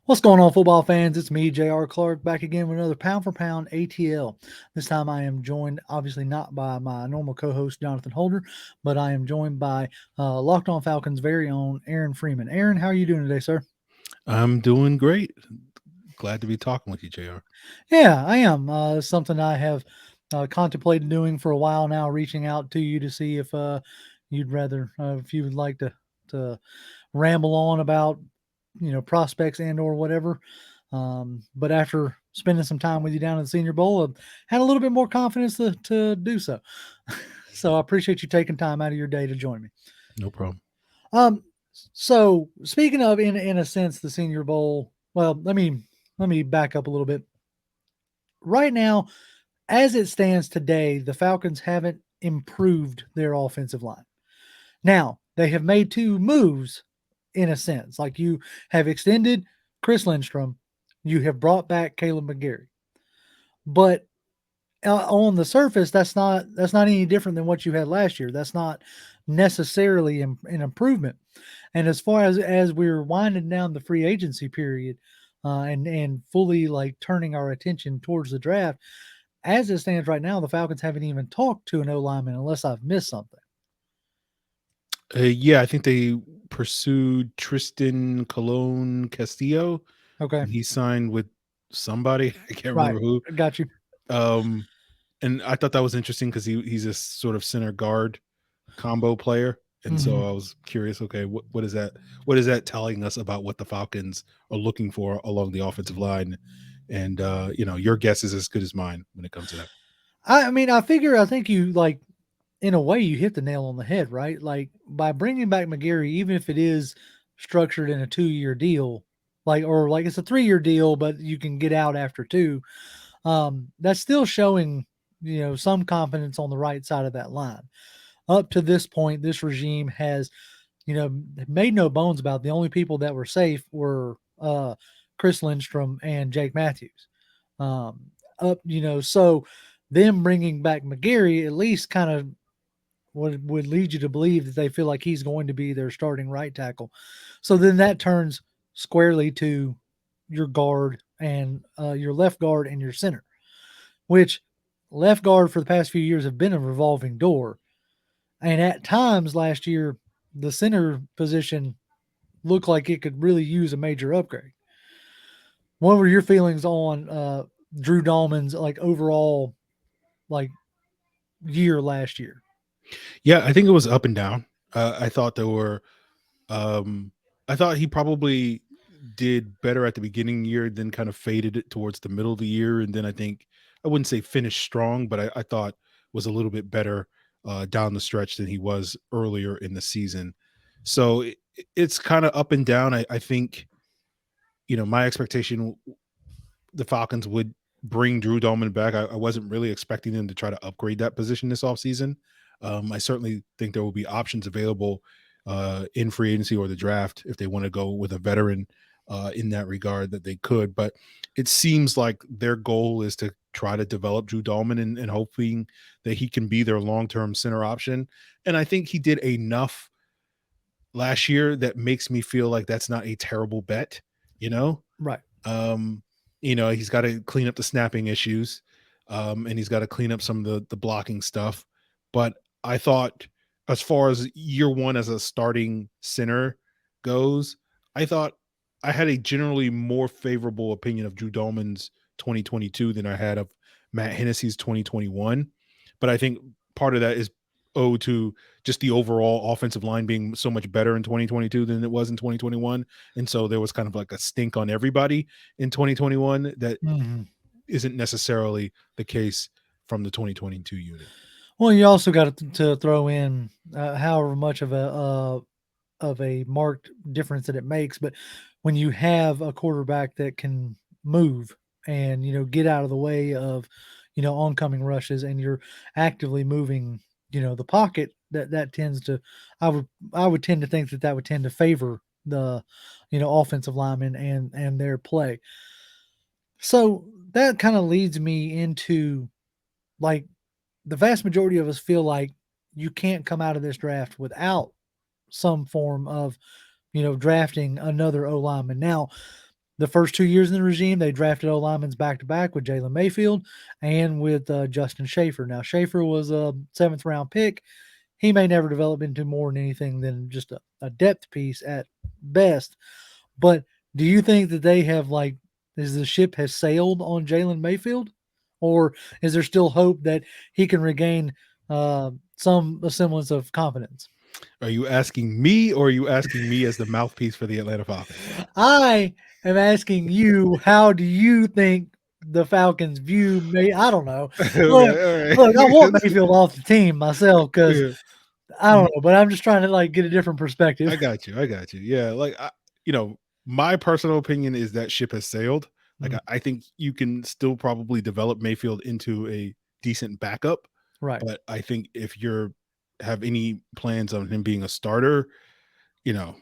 What's going on, football fans? It's me, J.R. Clark, back again with another Pound for Pound ATL. This time I am joined, obviously not by my normal co-host, Jonathan Holder, but I am joined by Locked On Falcons' very own Aaron Freeman. Aaron, how are you doing today, sir? I'm doing great. Glad to be talking with you, JR. Yeah, I am. It's something I have contemplated doing for a while now, reaching out to you to see if you'd rather, if you would like to ramble on about, prospects and or whatever. But after spending some time with you down at the Senior Bowl, I've had a little bit more confidence to do so. So I appreciate you taking time out of your day to join me. No problem. Um, so speaking of, in a sense, the Senior Bowl. Well, let me back up a little bit. Right now, as it stands today, the Falcons haven't improved their offensive line. Now, they have made two moves in a sense. Like you have extended Chris Lindstrom, you have brought back Caleb McGary. But on the surface, that's not any different than what you had last year. That's not necessarily an improvement. And as far as we're winding down the free agency period, and fully like turning our attention towards the draft, as it stands right now, the Falcons haven't even talked to an O lineman unless I've missed something. Yeah, I think they pursued Tristan Colon Castillo, Okay, and he signed with somebody. I can't right, remember who. got you. Um, and I thought that was interesting because he's a sort of center guard combo player, and Hmm. so I was curious. Okay, what is that? What is that telling us about what the Falcons are looking for along the offensive line? And your guess is as good as mine when it comes to that. I mean, I think you like in a way you hit the nail on the head, right? Like by bringing back McGary, even if it is structured in a 2-year deal, or like it's a 3-year deal, but you can get out after two. That's still showing, some confidence on the right side of that line. Up to this point, this regime has, made no bones about it. The only people that were safe were Chris Lindstrom and Jake Matthews. Um, so them bringing back McGary at least kind of would lead you to believe that they feel like he's going to be their starting right tackle. So then that turns squarely to your guard and your left guard and your center, which left guard for the past few years have been a revolving door. And at times last year, the center position looked like it could really use a major upgrade. What were your feelings on Drew Dahlman's like overall like year last year? Yeah, I think it was up and down. I thought there were Um, I thought he probably did better at the beginning of the year, then kind of faded it towards the middle of the year, and then I think I wouldn't say finished strong, but I thought was a little bit better down the stretch than he was earlier in the season. So it's kind of up and down. I think my expectation the Falcons would bring Drew Dolman back. I wasn't really expecting them to try to upgrade that position this offseason. I certainly think there will be options available in free agency or the draft if they want to go with a veteran in that regard that they could. But it seems like their goal is to try to develop Drew Dolman and hoping that he can be their long-term center option. And I think he did enough last year that makes me feel like that's not a terrible bet, you know? Right. Um, he's got to clean up the snapping issues, and he's got to clean up some of the blocking stuff. But I thought, as far as year one as a starting center goes, I thought I had a generally more favorable opinion of Drew Dolman's 2022 than I had of Matt Hennessey's 2021. But I think part of that is owed to just the overall offensive line being so much better in 2022 than it was in 2021. And so there was kind of like a stink on everybody in 2021 that Mhm. isn't necessarily the case from the 2022 unit. Well, you also got to throw in however much of a marked difference that it makes, but when you have a quarterback that can move and get out of the way of oncoming rushes, and you're actively moving the pocket, that tends to I would tend to think that would tend to favor the offensive linemen and their play. So that kind of leads me into like the vast majority of us feel like you can't come out of this draft without some form of drafting another O lineman. Now, the first 2 years in the regime, they drafted O-linemen back to back with Jalen Mayfield and with Justin Schaefer. Now, Schaefer was a 7th-round pick. He may never develop into more than anything than just a depth piece at best. But do you think that they have, like, is the ship has sailed on Jalen Mayfield? Or is there still hope that he can regain some semblance of confidence? Are you asking me, or are you asking me as the mouthpiece for the Atlanta Falcons? I am asking you, how do you think the Falcons view May? I don't know. Look, Okay, all look, I want right. Mayfield off the team myself because Yeah. I don't know, but I'm just trying to like get a different perspective. I got you. I got you. Yeah, like my personal opinion is that ship has sailed. Like Mm, I think you can still probably develop Mayfield into a decent backup, right. but I think if you're have any plans on him being a starter, you know,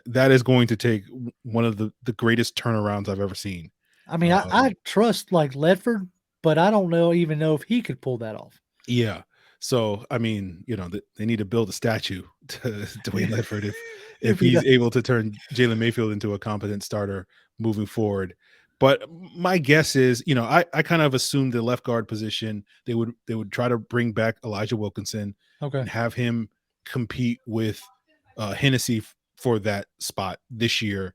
that is going to take one of the greatest turnarounds I've ever seen. I mean, I Um, trust like Ledford, but I don't even know if he could pull that off. Yeah. So, I mean, they need to build a statue to Dwayne Ledford if If he he's does, able to turn Jalen Mayfield into a competent starter moving forward. But my guess is, I kind of assumed the left guard position they would try to bring back Elijah Wilkinson okay. and have him compete with Hennessey for that spot this year.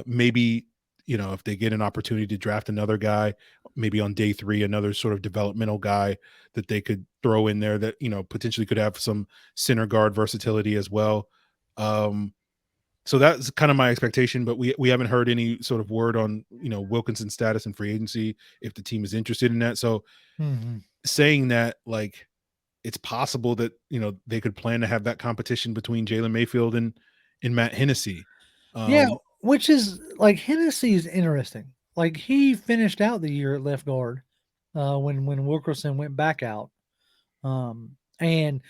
Maybe if they get an opportunity to draft another guy, maybe on day 3, another sort of developmental guy that they could throw in there that potentially could have some center guard versatility as well. Um, so that's kind of my expectation, but we haven't heard any sort of word on Wilkinson's status in free agency if the team is interested in that. So Hmm. saying that, like, it's possible that they could plan to have that competition between Jalen Mayfield and Matt Hennessy. Yeah, Um, which is like Hennessy is interesting. Like he finished out the year at left guard when Wilkerson went back out. And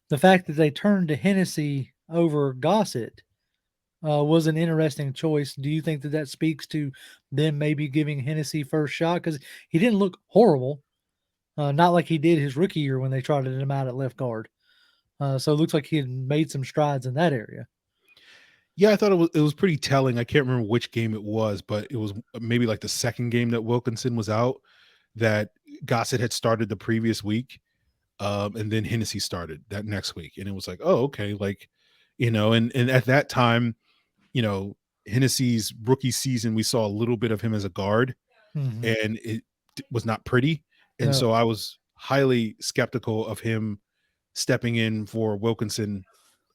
the fact that they turned to Hennessy over Gossett was an interesting choice. Do you think that that speaks to them maybe giving Hennessy first shot? Because he didn't look horrible, not like he did his rookie year when they trotted him out at left guard. So it looks like he had made some strides in that area. Yeah, I thought it was pretty telling. I can't remember which game it was, but it was maybe like the second game that Wilkinson was out, that Gossett had started the previous week, and then Hennessy started that next week, and it was like, oh, okay, like, and at that time, you know, Hennessy's rookie season, we saw a little bit of him as a guard, Hmm. and it was not pretty, and No, so I was highly skeptical of him stepping in for Wilkinson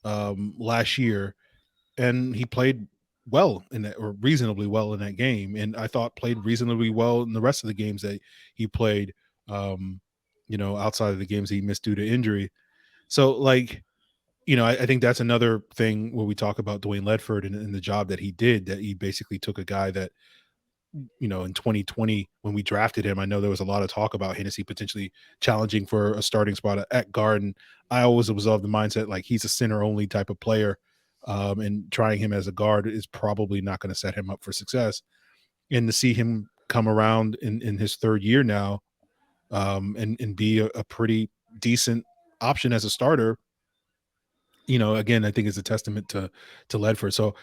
last year, and he played well in that, or reasonably well in that game, and I thought played reasonably well in the rest of the games that he played, um outside of the games he missed due to injury. So, like, I think that's another thing where we talk about Dwayne Ledford and the job that he did, that he basically took a guy that, in 2020 when we drafted him, I know there was a lot of talk about Hennessy potentially challenging for a starting spot at guard. And I always was of the mindset, like, he's a center only type of player. And trying him as a guard is probably not going to set him up for success. And to see him come around in his third year now, and be a pretty decent option as a starter, again, I think is a testament to Ledford. So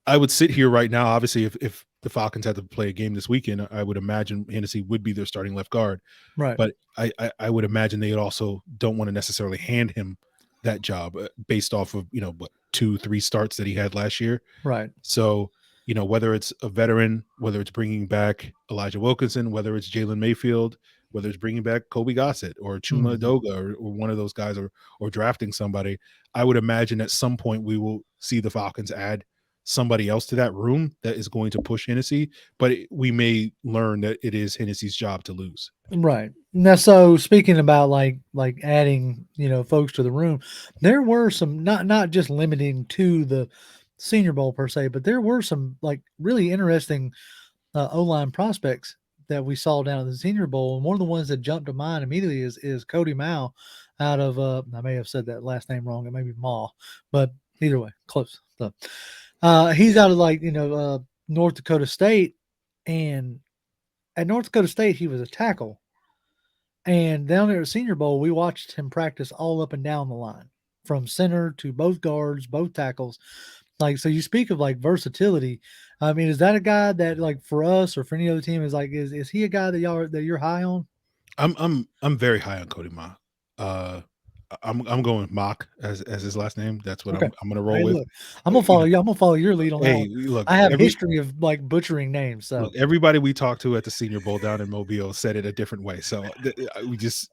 I would sit here right now. Obviously, if the Falcons had to play a game this weekend, I would imagine Hennessy would be their starting left guard. right, But I would imagine they also don't want to necessarily hand him that job, based off of what, 2-3 starts that he had last year. right. So, whether it's a veteran, whether it's bringing back Elijah Wilkinson, whether it's Jalen Mayfield, whether it's bringing back Kobe Gossett or Chuma Mhm. Adoga, or one of those guys, or drafting somebody, I would imagine at some point we will see the Falcons add somebody else to that room that is going to push Hennessy, but we may learn that it is Hennessy's job to lose. Right. Now, so speaking about like adding, folks to the room, there were some not just limiting to the Senior Bowl per se, but there were some like really interesting O-line prospects that we saw down at the Senior Bowl, and one of the ones that jumped to mind immediately is Cody Mauk out of I may have said that last name wrong, it may be Ma, but either way, close. So, he's out of North Dakota State, and at North Dakota State he was a tackle. And down there at Senior Bowl, we watched him practice all up and down the line, from center to both guards, both tackles. Like, so you speak of like versatility. I mean, is that a guy that like for us or for any other team is like is he a guy that you're high on? I'm very high on Cody Mauk. Uh, I'm going with Mock as his last name. That's what Okay. I'm gonna roll Hey, with. look, I'm gonna You follow know, you. I'm gonna follow your lead on that hey, one. look, I have history of like butchering names, so everybody we talked to at the Senior Bowl down in Mobile said it a different way. So we just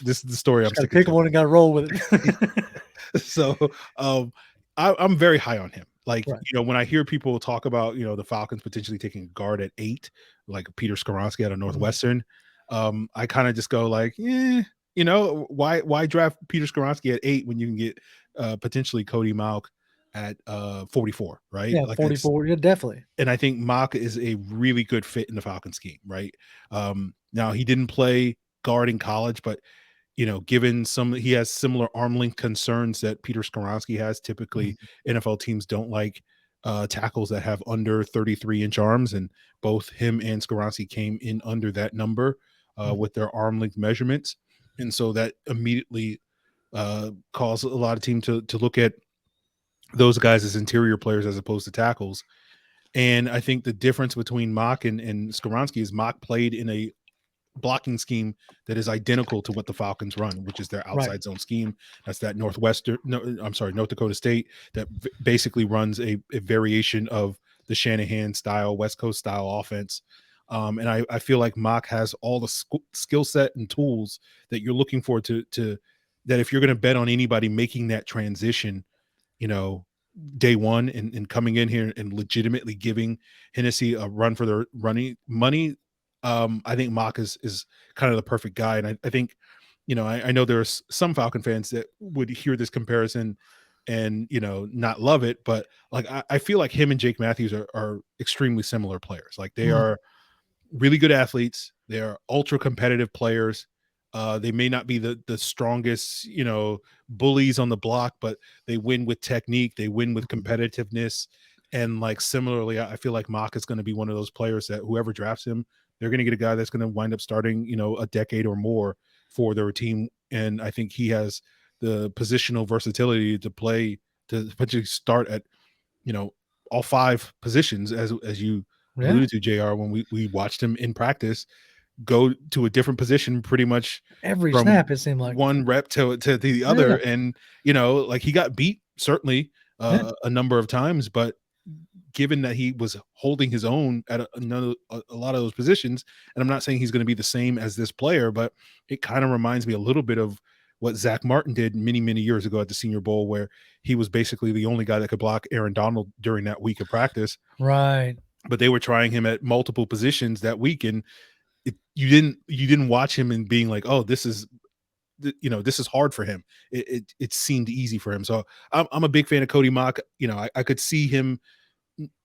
this is the story I'm just got to sticking pick to. one and got to roll with it. So um, I'm very high on him. Like, Right. when I hear people talk about, the Falcons potentially taking a guard at 8, like Peter Skoronsky out of Mhm. Northwestern, I kind of just go like, why draft Peter Skoronsky at 8 when you can get potentially Cody Mauk at 44, right? Yeah, Like, it's 44. Yeah, definitely. and I think Mock is a really good fit in the Falcon scheme, right? Now he didn't play guard in college, but given he has similar arm length concerns that Peter Skoronsky has. Typically, Mhm. NFL teams don't like tackles that have under 33-inch arms, and both him and Skoronsky came in under that number Mhm. with their arm length measurements, and so that immediately caused a lot of teams to look at those guys as interior players as opposed to tackles. And I think the difference between Mock and Skoronsky is Mock played in a blocking scheme that is identical to what the Falcons run, which is their Right. outside zone scheme. That's that North Dakota State that basically runs a variation of the Shanahan style, West Coast style offense. And I feel like Mock has all the skill set and tools that you're looking for to that if you're going to bet on anybody making that transition, you know, day one and coming in here and legitimately giving Hennessey a run for their running money. I think Mock is kind of the perfect guy. And I think, I know there's some Falcon fans that would hear this comparison and, not love it, but like, I feel like him and Jake Matthews are extremely similar players. Like they Mhm. are really good athletes. They are ultra competitive players. They may not be the strongest, bullies on the block, but they win with technique. They win with Mhm. competitiveness. And like similarly, I feel like Mock is going to be one of those players that whoever drafts him, they're going to get a guy that's going to wind up starting, a decade or more for their team. And I think he has the positional versatility to play to potentially start at, you know, all 5 positions as you Yeah. alluded to, JR, when we watched him in practice go to a different position pretty much Every from snap, it seemed like. one rep to the other. Yeah. And, like he got beat certainly Yeah. a number of times, but given that he was holding his own at a lot of those positions, and I'm not saying he's going to be the same as this player, but it kind of reminds me a little bit of what Zach Martin did many, many years ago at the Senior Bowl, where he was basically the only guy that could block Aaron Donald during that week of practice. Right. But they were trying him at multiple positions that week, and you didn't watch him and being like, oh, this is hard for him. It seemed easy for him. So I'm a big fan of Cody Mauk. I could see him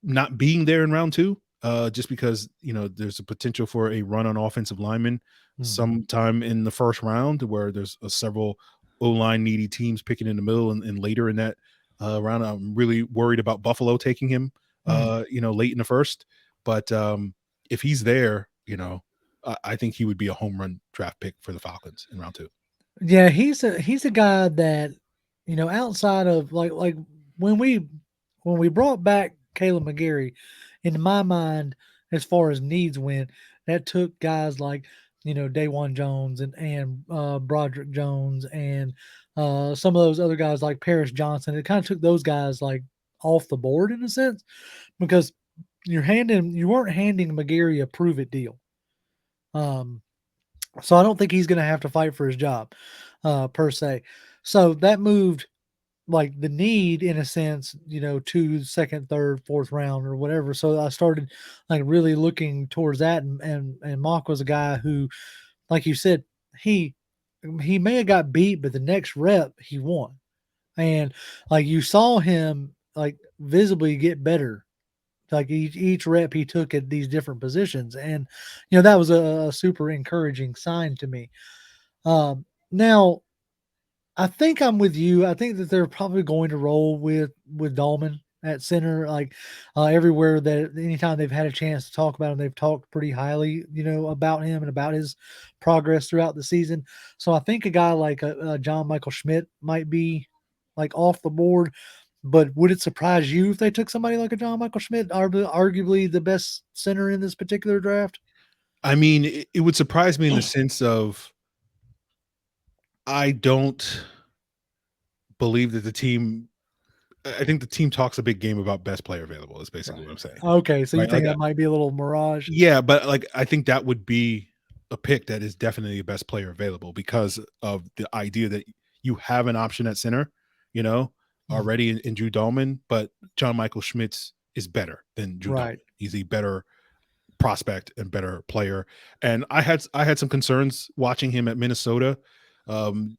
not being there in round 2, just because, there's a potential for a run on offensive lineman Mhm. sometime in the first round where there's several O-line needy teams picking in the middle and later in that round. I'm really worried about Buffalo taking him, Mm. late in the first. But if he's there, I think he would be a home run draft pick for the Falcons in round 2. Yeah, he's a guy that, outside of like when we brought back Caleb McGary, in my mind, as far as needs went, that took guys like, Dawan Jones and Broderick Jones and some of those other guys like Paris Johnson. It kind of took those guys like off the board in a sense because you weren't handing McGary a prove it deal. Um, so I don't think he's going to have to fight for his job, per se. So that moved like the need in a sense, to second, third, fourth round or whatever. So I started like really looking towards that, and Mock was a guy who, like you said, he he may have got beat, but the next rep he won, and like you saw him like visibly get better. Like each rep he took at these different positions, and that was a super encouraging sign to me. Now I think I'm with you. I think that they're probably going to roll with Dahlman at center. Like everywhere that anytime they've had a chance to talk about him, they've talked pretty highly, about him and about his progress throughout the season. So I think a guy like John Michael Schmidt might be like off the board. But would it surprise you if they took somebody like a John Michael Schmidt, arguably the best center in this particular draft? I mean, it would surprise me in the sense of I don't believe that the team. I think the team talks a big game about best player available. Is basically Right. what I'm saying. Okay, so you Right? think Like, that might be a little mirage? yeah, but like I think that would be a pick that is definitely the best player available because of the idea that you have an option at center, you know, Mm, already in Drew Dahlman, but John Michael Schmitz is better than Drew Dahlman. right. He's a better prospect and better player. And I had some concerns watching him at Minnesota,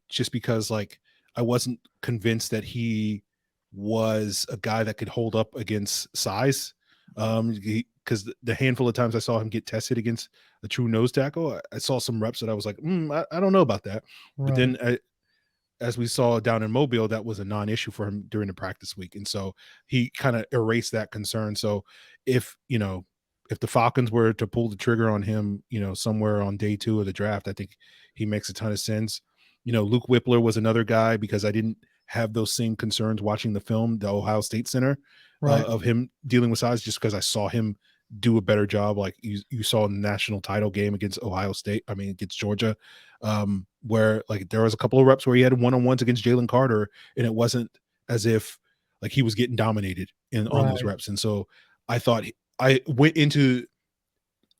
just because like I wasn't convinced that he was a guy that could hold up against size. Because the handful of times I saw him get tested against a true nose tackle, I saw some reps that I was like, I don't know about that. But Right. then as we saw down in Mobile, that was a non-issue for him during the practice week. And so he kind of erased that concern. So if, if the Falcons were to pull the trigger on him, somewhere on day 2 of the draft, I think he makes a ton of sense. Luke Whippler was another guy because I didn't have those same concerns watching the film, the Ohio State Center, Right. of him dealing with size, just because I saw him do a better job. Like you saw in the national title game against against Georgia, where like there was a couple of reps where he had one-on-ones against Jalen Carter, and it wasn't as if like he was getting dominated on those Right. reps. And so I thought I went into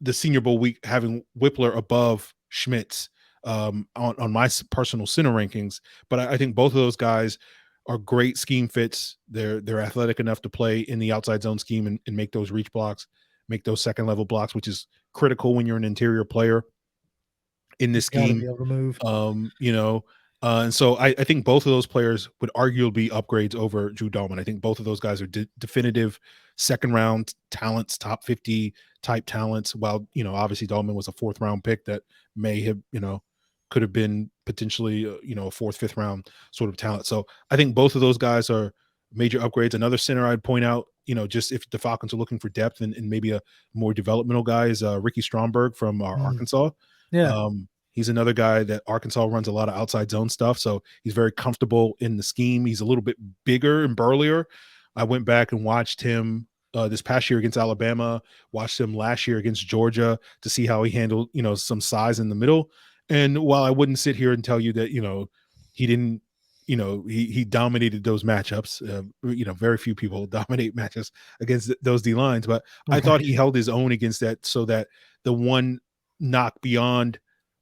the Senior Bowl week having Whippler above Schmitz, on my personal center rankings. But I think both of those guys are great scheme fits. They're athletic enough to play in the outside zone scheme and make those reach blocks, make those second level blocks, which is critical when you're an interior player in You this got to scheme. be able to move. And so I think both of those players would arguably be upgrades over Drew Dahlman. I think both of those guys are definitive second round talents, top 50 type talents. While, obviously Dahlman was a 4th round pick that may have, could have been potentially, a 4th, 5th round sort of talent. So I think both of those guys are major upgrades. Another center I'd point out, just if the Falcons are looking for depth and maybe a more developmental guy is Ricky Stromberg from Mm, Arkansas. yeah. He's another guy that Arkansas runs a lot of outside zone stuff, so he's very comfortable in the scheme. He's a little bit bigger and burlier. I went back and watched him this past year against Alabama, watched him last year against Georgia to see how he handled, some size in the middle. And while I wouldn't sit here and tell you that, he didn't, he dominated those matchups. Very few people dominate matchups against those D lines, but I thought Right. he held his own against that, so that the one knock beyond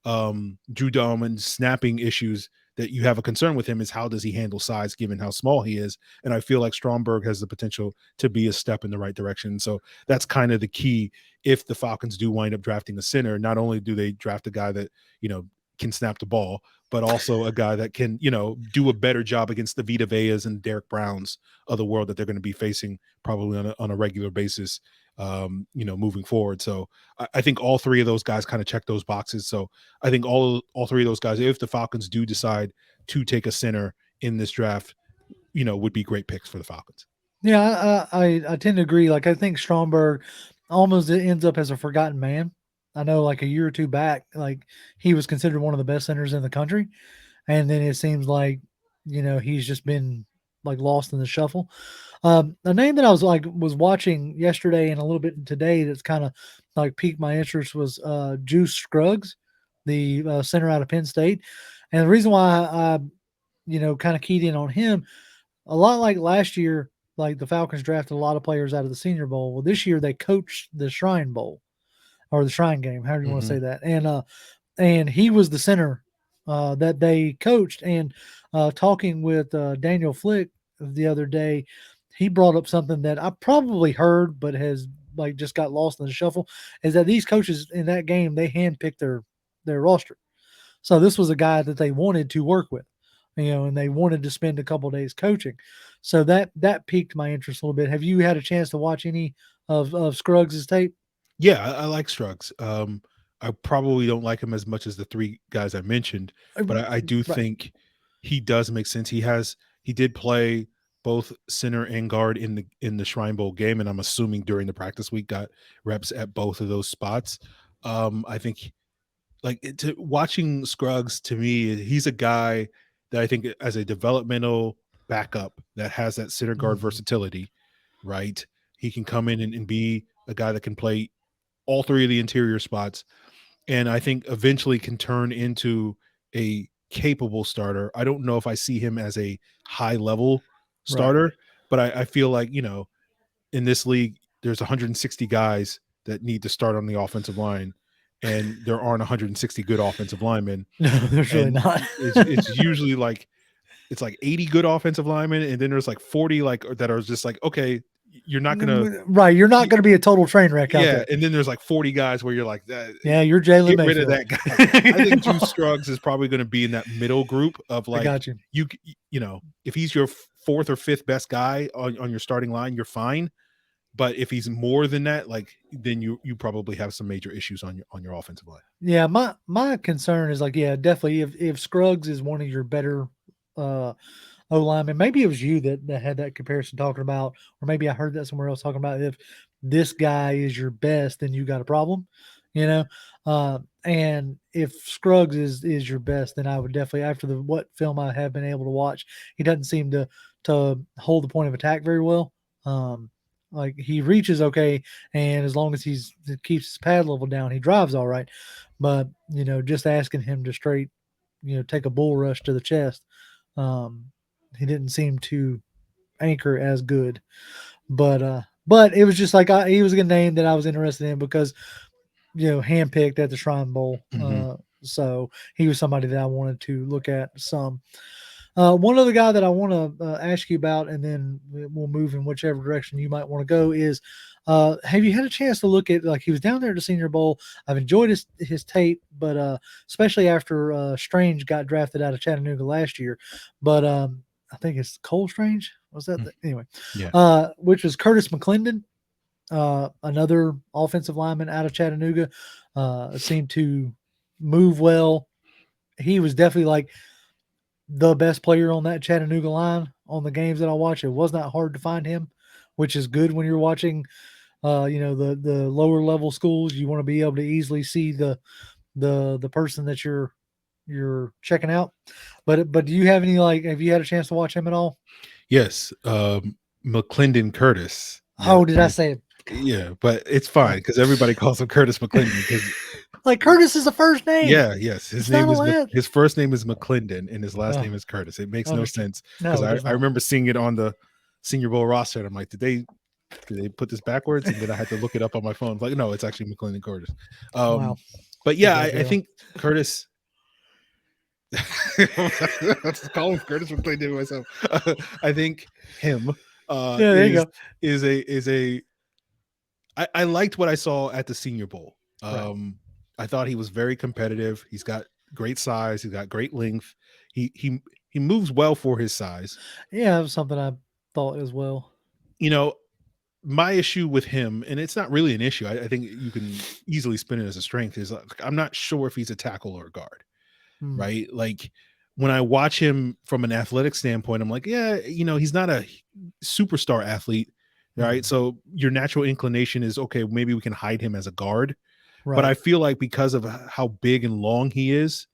Drew Dahlman's snapping issues that you have a concern with him is how does he handle size given how small he is. And I feel like Stromberg has the potential to be a step in the right direction. So that's kind of the key. If the Falcons do wind up drafting a center, not only do they draft a guy that, can snap the ball, but also a guy that can, do a better job against the Vita Veas and Derek Browns of the world that they're going to be facing probably on a regular basis, moving forward. So I think all 3 of those guys kind of check those boxes. So I think all 3 of those guys, if the Falcons do decide to take a center in this draft, would be great picks for the Falcons. Yeah, I tend to agree. Like, I think Stromberg almost ends up as a forgotten man. I know, like a year or two back, like he was considered one of the best centers in the country, and then it seems like he's just been like lost in the shuffle. A name that I was watching yesterday and a little bit today that's kind of like piqued my interest was Juice Scruggs, the center out of Penn State, and the reason why I kind of keyed in on him a lot like last year, like the Falcons drafted a lot of players out of the Senior Bowl. Well, this year they coached the Shrine Bowl or the Shrine Game, however you want to Mm-hmm. say that. And he was the center that they coached. And talking with Daniel Flick the other day, he brought up something that I probably heard but has like just got lost in the shuffle, is that these coaches in that game they handpicked their roster. So this was a guy that they wanted to work with, and they wanted to spend a couple days coaching. So that piqued my interest a little bit. Have you had a chance to watch any of Scruggs' tape? Yeah, I like Struggs. I probably don't like him as much as the 3 guys I mentioned, but I do Right. think he does make sense. He did play both center and guard in the Shrine Bowl game, and I'm assuming during the practice week got reps at both of those spots. I think watching Scruggs, to me, he's a guy that I think as a developmental backup that has that center guard versatility, right? He can come in and be a guy that can play all three of the interior spots, and I think eventually can turn into a capable starter. I don't know if I see him as a high level starter, but I feel like, in this league, there's 160 guys that need to start on the offensive line, and there aren't 160 good offensive linemen. No, there's really not. It's usually like, it's like 80 good offensive linemen, and then there's like 40 that are just like, okay, you're not gonna you're not gonna be a total train wreck out there. And then there's like 40 guys where you're like, you're Jalen get Mayfield. rid of that guy. I think Drew Scruggs is probably going to be in that middle group of like, I got you. If he's your fourth or fifth best guy on your starting line, you're fine. But if he's more than that, like, then you probably have some major issues on your offensive line. Yeah, my concern is like, definitely if Scruggs is one of your better O-lineman, maybe it was you that had that comparison talking about, or maybe I heard that somewhere else talking about, if this guy is your best, then you got a problem, and if Scruggs is your best, then I would definitely, after what film I have been able to watch, he doesn't seem to hold the point of attack very well. Like, he reaches okay, and as long as he keeps his pad level down, he drives all right. But just asking him to straight, take a bull rush to the chest, he didn't seem to anchor as good. But it was just like, he was a name that I was interested in because handpicked at the Shrine Bowl. So he was somebody that I wanted to look at some. One other guy that I want to ask you about, and then we'll move in whichever direction you might want to go, is have you had a chance to look at, like, he was down there at the Senior Bowl. I've enjoyed his tape, but especially after Strange got drafted out of Chattanooga last year. But I think it's Cole Strange. Was that anyway? Yeah. Which was Curtis McClendon, another offensive lineman out of Chattanooga. Seemed to move well. He was definitely like the best player on that Chattanooga line on the games that I watched. It was not hard to find him, which is good when you're watching, the lower level schools. You want to be able to easily see the person that you're checking out. But do you have any, like, have you had a chance to watch him at all? Yes. McClendon Curtis. Oh, did I say it? Yeah, but it's fine because everybody calls him Curtis McClendon because like, Curtis is a first name. Yeah, yes. His first name is McClendon and his last name is Curtis. It makes no sense because I remember seeing it on the Senior Bowl roster and I'm like, did they put this backwards? And then I had to look it up on my phone. Like, no, it's actually McClendon Curtis. Wow. But yeah, I think Curtis. Let's call him Curtis McClendon myself. I think him there you go. I liked what I saw at the Senior Bowl. Right. I thought he was very competitive. He's got great size. He's got great length. He moves well for his size. Yeah, it was something I thought as well. My issue with him, and it's not really an issue, I think you can easily spin it as a strength, is like, I'm not sure if he's a tackle or a guard, right? Like, when I watch him from an athletic standpoint, I'm like, yeah, he's not a superstar athlete, right? So your natural inclination is, okay, maybe we can hide him as a guard. Right. But I feel like because of how big and long he is,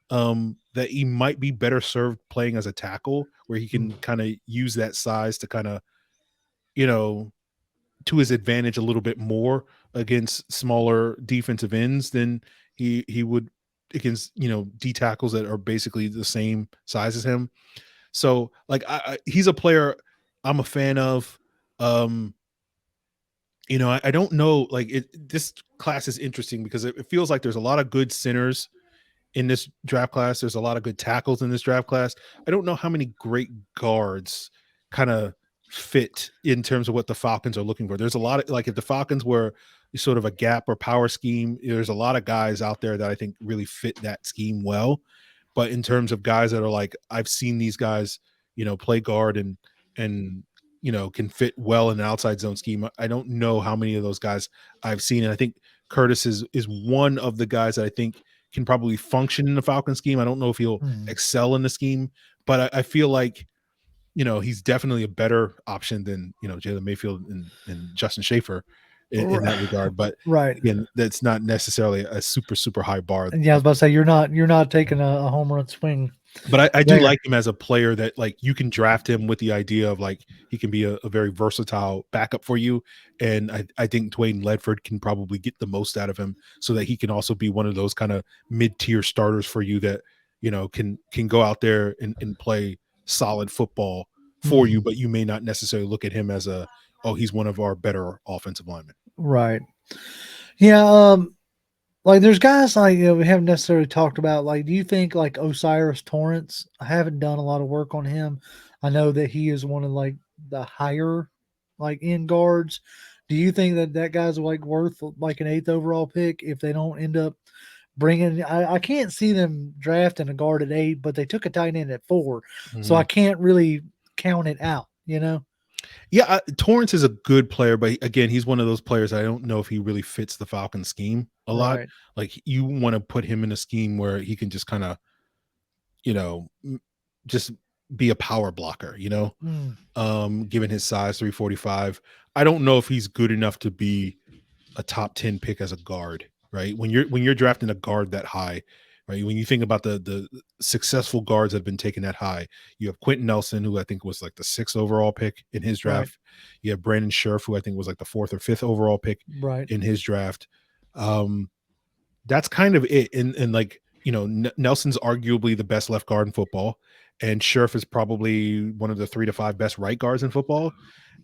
that he might be better served playing as a tackle, where he can kind of use that size to kind of, to his advantage a little bit more against smaller defensive ends than he would against, D tackles that are basically the same size as him. So, like, he's a player I'm a fan of. I don't know, like, this class is interesting because it feels like there's a lot of good centers in this draft class. There's a lot of good tackles in this draft class. I don't know how many great guards kind of fit in terms of what the Falcons are looking for. There's a lot of, like, if the Falcons were sort of a gap or power scheme, there's a lot of guys out there that I think really fit that scheme well. But in terms of guys that are like, I've seen these guys, play guard and can fit well in an outside zone scheme, I don't know how many of those guys I've seen. And I think Curtis is one of the guys that I think can probably function in the Falcon scheme. I don't know if he'll excel in the scheme, but I feel like, he's definitely a better option than, Jalen Mayfield and Justin Schaefer in that regard. But again, that's not necessarily a super, super high bar. And yeah, I was about to say, you're not taking a home run swing But I do there. like him as a player that like you can draft him with the idea of like he can be a very versatile backup for you. And I think Dwayne Ledford can probably get the most out of him so that he can also be one of those kind of mid-tier starters for you that, you know, can go out there and play solid football for you, Mhm. but you may not necessarily look at him as a, oh, he's one of our better offensive linemen. Right. Yeah. Like there's guys like we haven't necessarily talked about. Like, do you think like Osiris Torrance? I haven't done a lot of work on him. I know that he is one of like the higher like end guards. Do you think that that guy's like worth like an eighth overall pick if they don't end up bringing? I can't see them drafting a guard at 8, but they took a tight end at 4, so I Mhm. can't really count it out. You know? Yeah, Torrance is a good player, but again, he's one of those players I don't know if he really fits the Falcons scheme a lot. Right. Like you want to put him in a scheme where he can just kind of, you know, just be a power blocker, you know, Mm, given his size 345. I don't know if he's good enough to be a top 10 pick as a guard, right? When you're drafting a guard that high, right? When you think about the successful guards that have been taken that high, you have Quentin Nelson, who I think was like the 6th overall pick in his right. draft. You have Brandon Scherf, who I think was like the 4th or 5th overall pick Right. in his draft. That's kind of it. And like, you know, Nelson's arguably the best left guard in football, and Scherf is probably one of the 3 to 5 best right guards in football.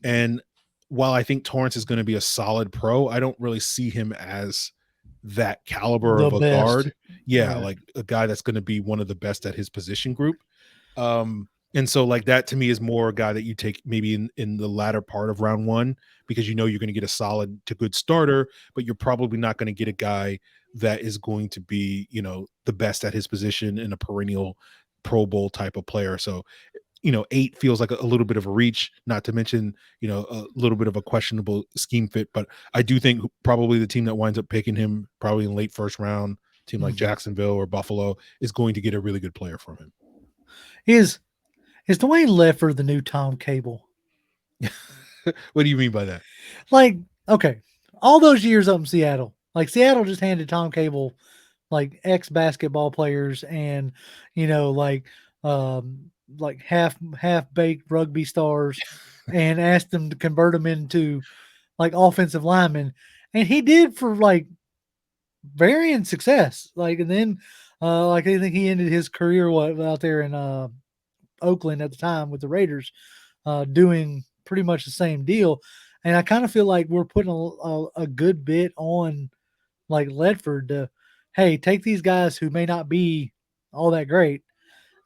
And while I think Torrance is going to be a solid pro, I don't really see him as that caliber The of a best. guard. Yeah, Right. like a guy that's going to be one of the best at his position group. And so like that to me is more a guy that you take maybe in the latter part of round 1 because you know you're going to get a solid to good starter, but you're probably not going to get a guy that is going to be, you know, the best at his position and a perennial Pro Bowl type of player. So, you know, 8 feels like a little bit of a reach, not to mention, you know, a little bit of a questionable scheme fit. But I do think probably the team that winds up picking him probably in late first round, team like Mhm. Jacksonville or Buffalo, is going to get a really good player from him. Is Dwayne Ledford the new Tom Cable? What do you mean by that? Like, okay, all those years up in Seattle, like Seattle just handed Tom Cable like ex basketball players and um like half baked rugby stars and asked them to convert them into like offensive linemen, and he did for like varying success. Like, and then like I think he ended his career what out there in Oakland at the time with the Raiders, doing pretty much the same deal. And I kind of feel like we're putting a good bit on like Ledford to, hey, take these guys who may not be all that great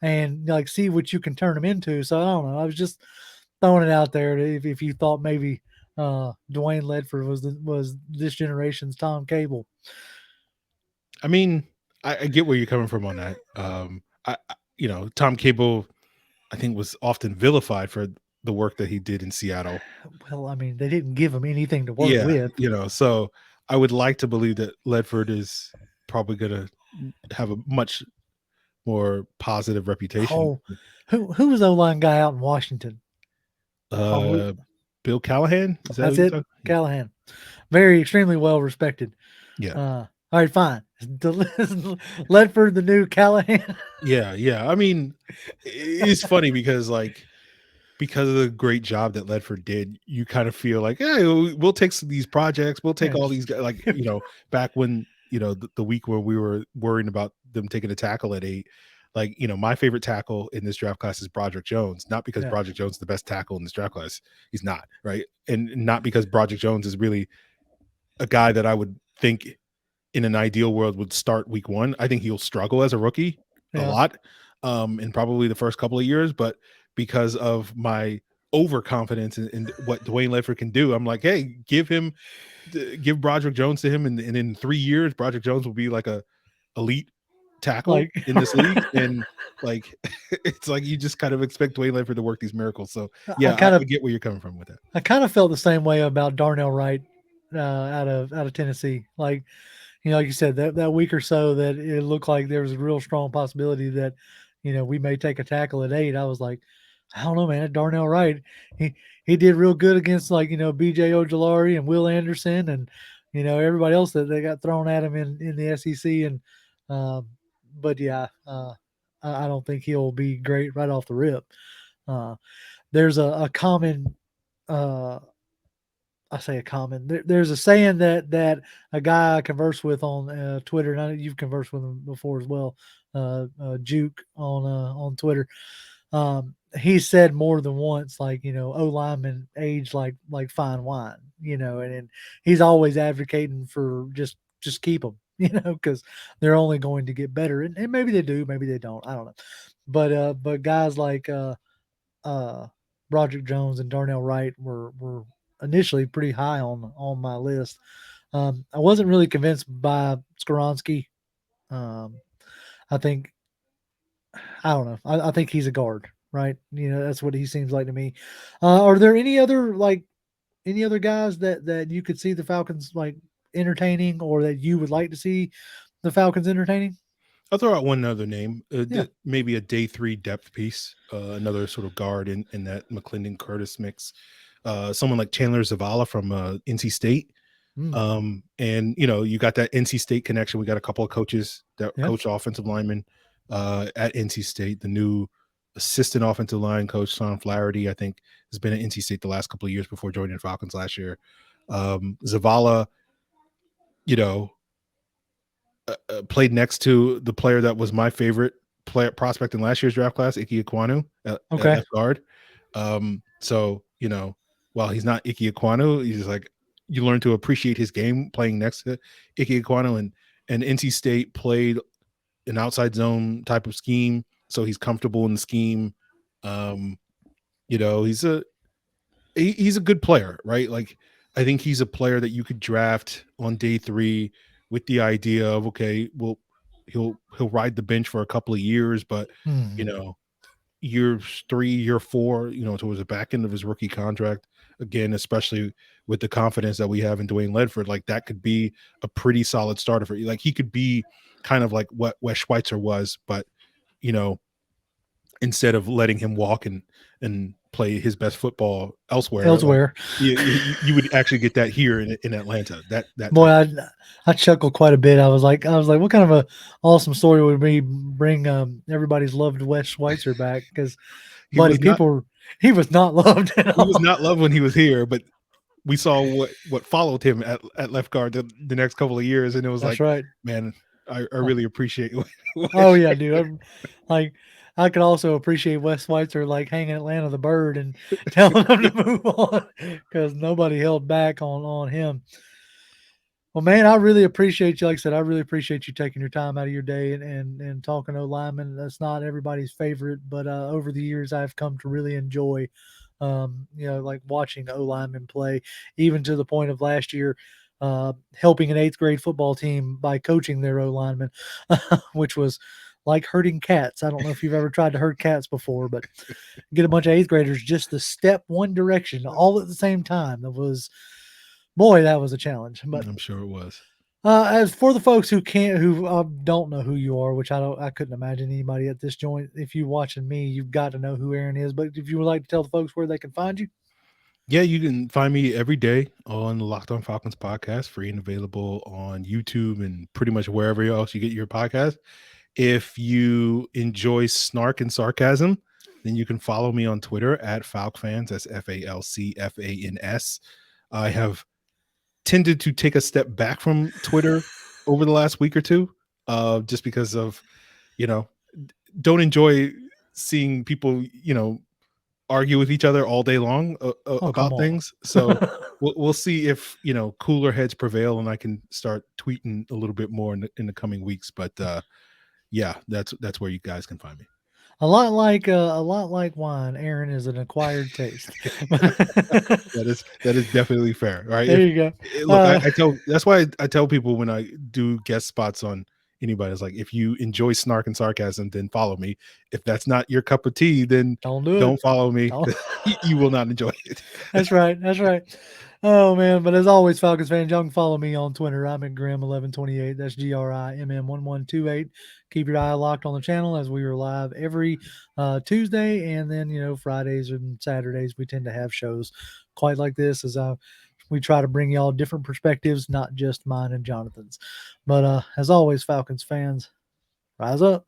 and like see what you can turn them into. So I don't know. I was just throwing it out there if you thought maybe Dwayne Ledford was this generation's Tom Cable. I mean, I get where you're coming from on that. You know, Tom Cable, I think, was often vilified for the work that he did in Seattle. Well, I mean, they didn't give him anything to work Yeah, with. you know, so I would like to believe that Ledford is probably going to have a much more positive reputation. Oh, who was the O-line guy out in Washington? Oh, Uh, Bill Callahan, is that who that's you're it, talking? Yeah, Callahan. Very extremely well respected. yeah, All right, fine. Ledford, the new Callahan. yeah, yeah. I mean, it's funny because like because of the great job that Ledford did, you kind of feel like, hey, we'll take these projects, we'll take all Yes. these guys. Like, you know, back when, you know, the week where we were worrying about them taking a tackle at 8, like, you know, my favorite tackle in this draft class is Broderick Jones, not because Yeah. Broderick Jones is the best tackle in this draft class. He's not, right? And not because Broderick Jones is really a guy that I would think in an ideal world would start week 1. I think he'll struggle as a rookie a Yeah. lot in probably the first couple of years, but because of my overconfidence in what Dwayne Ledford can do, I'm like, hey, give Broderick Jones to him, and in 3 years, Broderick Jones will be like a elite tackle Like in this league, and like it's like you just kind of expect Dwayne Ledford to work these miracles. So I yeah, kind I of get where you're coming from with that. I kind of felt the same way about Darnell Wright out of Tennessee. Like, like you said, that week or so that it looked like there was a real strong possibility that, we may take a tackle at 8. I was like, I don't know, man. Darnell Wright, he did real good against like, BJ Ojolari and Will Anderson and, everybody else that they got thrown at him in the SEC. And, but yeah, I don't think he'll be great right off the rip. Uh, there's a common, I say a common. There's a saying that a guy I converse with on Twitter, and I know you've conversed with him before as well, Juke on Twitter. He said more than once, like, O linemen age like fine wine, and he's always advocating for just keep them, because they're only going to get better, and maybe they do, maybe they don't, I don't know, but guys like uh, Broderick Jones and Darnell Wright were initially pretty high on my list. I wasn't really convinced by Skoronski. Um, I think I don't know. I think he's a guard, right? That's what he seems like to me. Are there any other guys that you could see the Falcons like entertaining, or that you would like to see the Falcons entertaining? I'll throw out one other name, Yeah. maybe a day 3 depth piece, another sort of guard in that McClendon Curtis mix. Someone like Chandler Zavala from NC State. Mm. And you got that NC State connection. We got a couple of coaches that Yeah. coach offensive linemen at NC State. The new assistant offensive line coach, Son Flaherty, I think, has been at NC State the last couple of years before joining the Falcons last year. Zavala, played next to the player that was my favorite player prospect in last year's draft class, Ike Ekwonu at left guard. So, while he's not Ike Ekwonu, he's like, you learn to appreciate his game playing next to Ike Ekwonu, and NC State played an outside zone type of scheme. So he's comfortable in the scheme. He's a good player, right? Like, I think he's a player that you could draft on day 3 with the idea of, okay, well, he'll ride the bench for a couple of years, but year 3, year 4, towards the back end of his rookie contract, again, especially with the confidence that we have in Dwayne Ledford, like that could be a pretty solid starter for you. Like he could be kind of like what Wes Schweitzer was, but instead of letting him walk and play his best football elsewhere. Like, you would actually get that here in Atlanta. That boy, I chuckled quite a bit. I was like, what kind of a awesome story would we bring everybody's loved Wes Schweitzer back? Because, he was not loved at all. He was not loved when he was here, but we saw what followed him at left guard the next couple of years, and it was right, man, I really appreciate it. Oh yeah, dude. I could also appreciate Wes Schweitzer like hanging Atlanta the bird and telling them to move on, because nobody held back on him. Well, man, I really appreciate you. Like I said, I really appreciate you taking your time out of your day and talking to linemen. That's not everybody's favorite, but over the years, I've come to really enjoy, like watching O linemen play, even to the point of last year, helping an 8th grade football team by coaching their O linemen, which was like herding cats. I don't know if you've ever tried to herd cats before, but get a bunch of 8th graders just to step one direction all at the same time. That was a challenge. But I'm sure it was. As for the folks who don't know who you are, which I couldn't imagine anybody at this joint. If you're watching me, you've got to know who Aaron is. But if you would like to tell the folks where they can find you. Yeah, you can find me every day on the Locked On Falcons podcast, free and available on YouTube and pretty much wherever else you get your podcast. If you enjoy snark and sarcasm, then you can follow me on Twitter at FalcFans. That's FalcFans. I have tended to take a step back from Twitter over the last week or two, just because of, don't enjoy seeing people, argue with each other all day long about things. So we'll see if, cooler heads prevail and I can start tweeting a little bit more in the coming weeks. But yeah, that's where you guys can find me. A lot like wine, Aaron is an acquired taste. That is definitely fair, right? There you go. Look, that's why I tell people when I do guest spots on anybody, it's like, if you enjoy snark and sarcasm, then follow me. If that's not your cup of tea, then don't follow me. You will not enjoy it. That's right. Oh man, but as always, Falcons fans, y'all can follow me on Twitter. I'm at Grim1128. That's GRIMM1128. Keep your eye locked on the channel, as we are live every Tuesday, and then Fridays and Saturdays we tend to have shows quite like this, as we try to bring y'all different perspectives, not just mine and Jonathan's. But as always, Falcons fans, rise up.